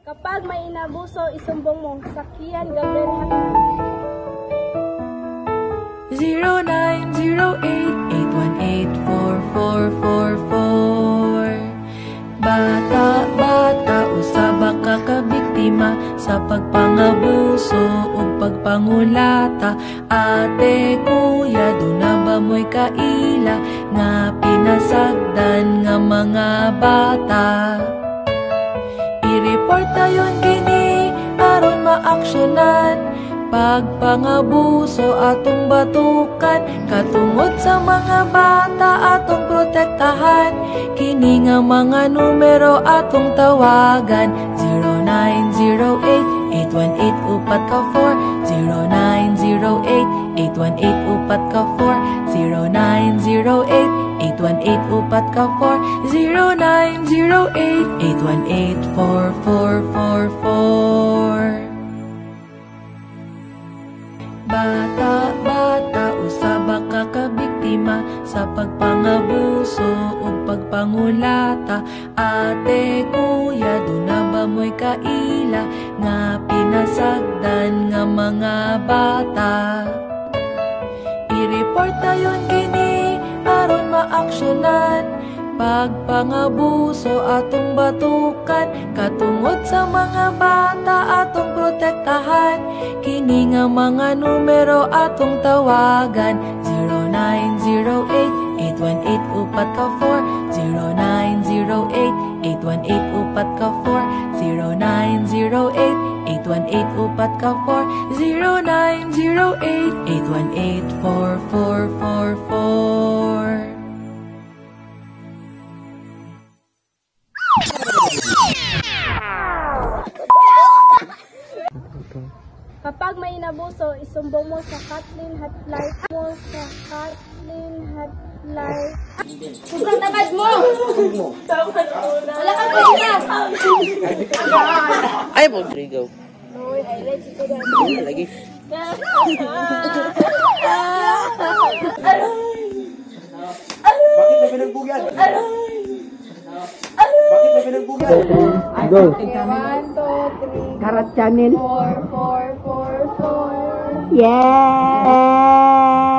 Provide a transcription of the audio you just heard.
Kapag may inabuso, isumbong mo. Sakian Gabriel Hatman. 0908-818-4444. Bata, bata, usaba ka kabiktima sa pagpangabuso o pagpangulata. Ate, kuya, doon na ba mo'y kaila nga pinasagdan nga mga bata? I-report tayon gini aron maaksyonan pagpangabuso atong batukan, katungod sa mga bata atong protektahan. Kini nga mga numero atong tawagan: 0908-818-4, 0908-818-4, 0908-818-4, 0908-818-4444. Bata, bata, usaba ka kabiktima sa pagpangabuso o pagpangulata. Ate, kuya, doon na ba mo'y kaila nga pinasagdan nga mga bata? I-report tayon gini aron maaksyonan pagpangabuso atong batukan, katungod sa mga bata atong protektahan. Kini nga mga numero atong tawagan: 0908-818-4, 0908-818-4, 0908-818-4, 0908-818-4444. Kapag may inabuso, isumbong mo sa Kathleen Hotline. Sobrang tamad mo! Wala kang kaya! Ay, po, Trigo. Uy, I like it na. Lagi. Bakit may pinagbugyan? Bakit may pinagbugyan? Go. 1, 2, 3, Karat Channel. 4, 4, 4, 4. Yeah!